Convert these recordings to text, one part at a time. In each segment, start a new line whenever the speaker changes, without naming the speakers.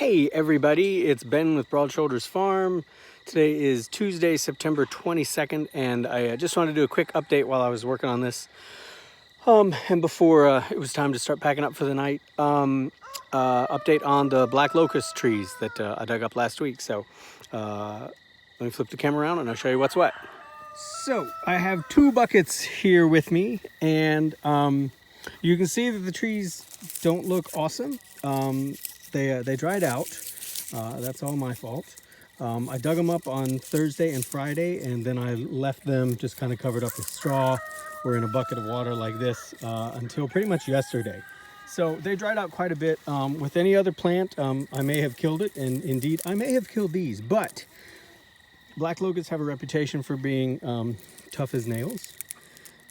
Hey everybody, it's Ben with Broad Shoulders Farm. Today is Tuesday, September 22nd, and I just wanted to do a quick update while I was working on this. And before it was time to start packing up for the night, update on the black locust trees that I dug up last week. So let me flip the camera around and I'll show you what's what. So I have two buckets here with me, and you can see that the trees don't look awesome. They dried out. That's all my fault. I dug them up on Thursday and Friday, and then I left them just kind of covered up with straw or in a bucket of water like this until pretty much yesterday. So they dried out quite a bit. With any other plant, I may have killed it, and indeed I may have killed these, but black locusts have a reputation for being tough as nails.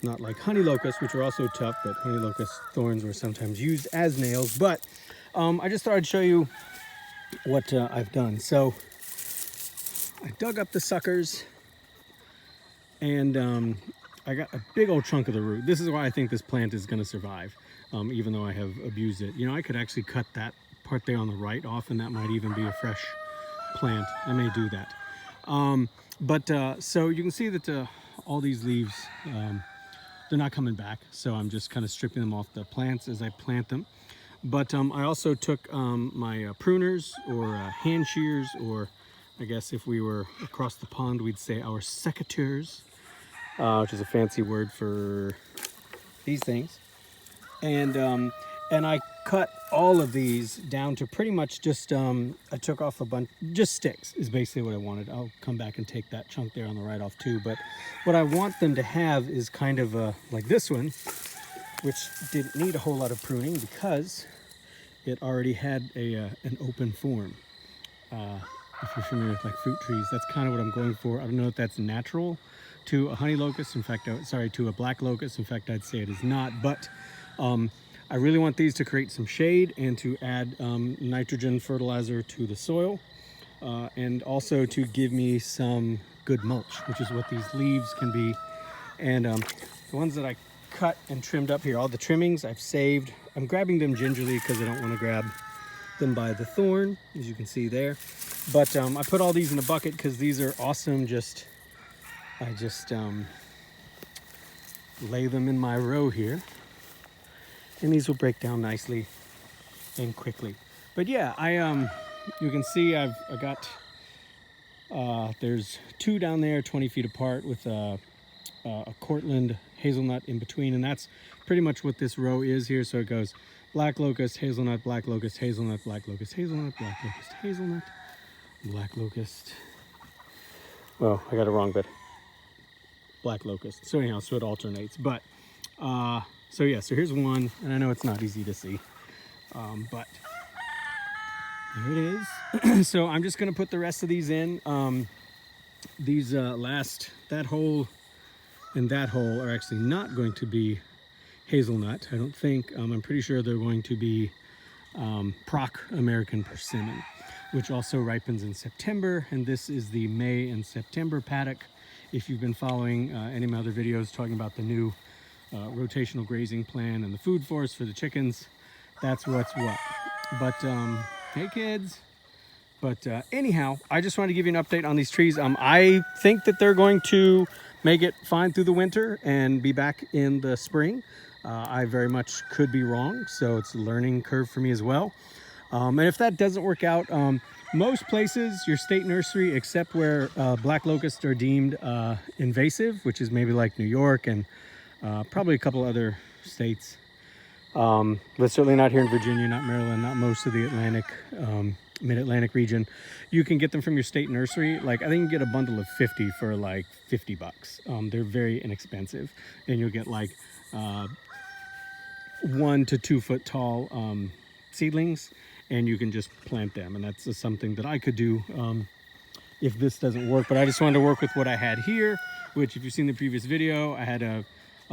Not like honey locusts, which are also tough, but honey locust thorns were sometimes used as nails. But I just thought I'd show you what I've done. So I dug up the suckers, and I got a big old chunk of the root. This is why I think this plant is going to survive, even though I have abused it. You know, I could actually cut that part there on the right off, and that might even be a fresh plant. I may do that. So you can see that all these leaves, they're not coming back. So I'm just kind of stripping them off the plants as I plant them. But I also took my pruners or hand shears, or I guess if we were across the pond, we'd say our secateurs, which is a fancy word for these things. And I cut all of these down to pretty much just, I took off a bunch, just sticks is basically what I wanted. I'll come back and take that chunk there on the right off too. But what I want them to have is kind of like this one, which didn't need a whole lot of pruning because it already had an open form. If you're familiar with like fruit trees, that's kind of what I'm going for. I don't know if that's natural to a honey locust. In fact, to a black locust. In fact, I'd say it is not. But I really want these to create some shade and to add nitrogen fertilizer to the soil, and also to give me some good mulch, which is what these leaves can be. And the ones that I cut and trimmed up here, all the trimmings I've saved. I'm grabbing them gingerly because I don't want to grab them by the thorn, as you can see there. But I put all these in a bucket because these are awesome. I just lay them in my row here, and these will break down nicely and quickly. But yeah, you can see I got there's two down there 20 feet apart with a Cortland hazelnut in between, and that's pretty much what this row is here. So it goes black locust, hazelnut, black locust, hazelnut, black locust, hazelnut, black locust, hazelnut, black locust. Well, I got it wrong, but black locust. So anyhow, so it alternates. But so yeah, so here's one, and I know it's not easy to see, but there it is. So I'm just gonna put the rest of these in. These that hole and that hole are actually not going to be hazelnut, I don't think. I'm pretty sure they're going to be Proc American persimmon, which also ripens in September. And this is the May and September paddock. If you've been following any of my other videos talking about the new rotational grazing plan and the food forest for the chickens, that's what's what. But hey kids. But anyhow, I just wanted to give you an update on these trees. I think that they're going to make it fine through the winter and be back in the spring. I very much could be wrong, so it's a learning curve for me as well. And if that doesn't work out, most places, your state nursery, except where black locusts are deemed invasive, which is maybe like New York and probably a couple other states, but certainly not here in Virginia, not Maryland, not most of the Atlantic, mid-Atlantic region. You can get them from your state nursery. Like I think you can get a bundle of 50 for like $50. They're very inexpensive, and you'll get like 1 to 2 foot tall seedlings, and you can just plant them. And that's something that I could do if this doesn't work. But I just wanted to work with what I had here, which if you've seen the previous video, I had a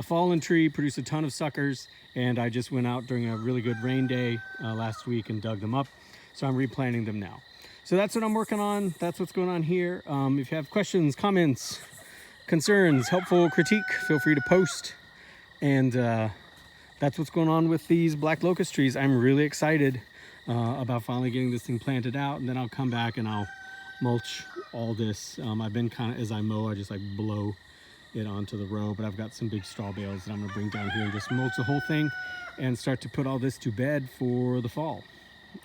fallen tree produce a ton of suckers, and I just went out during a really good rain day last week and dug them up. So I'm replanting them now. So that's what I'm working on. That's what's going on here. If you have questions, comments, concerns, helpful critique, feel free to post. And that's what's going on with these black locust trees. I'm really excited about finally getting this thing planted out, and then I'll come back and I'll mulch all this. I've been kind of, as I mow, I just like blow it onto the row, but I've got some big straw bales that I'm gonna bring down here and just mulch the whole thing and start to put all this to bed for the fall.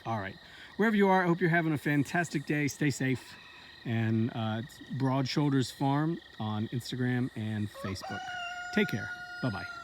All right, wherever you are, I hope you're having a fantastic day. Stay safe. And it's Broad Shoulders Farm on Instagram and Facebook. Take care. Bye-bye.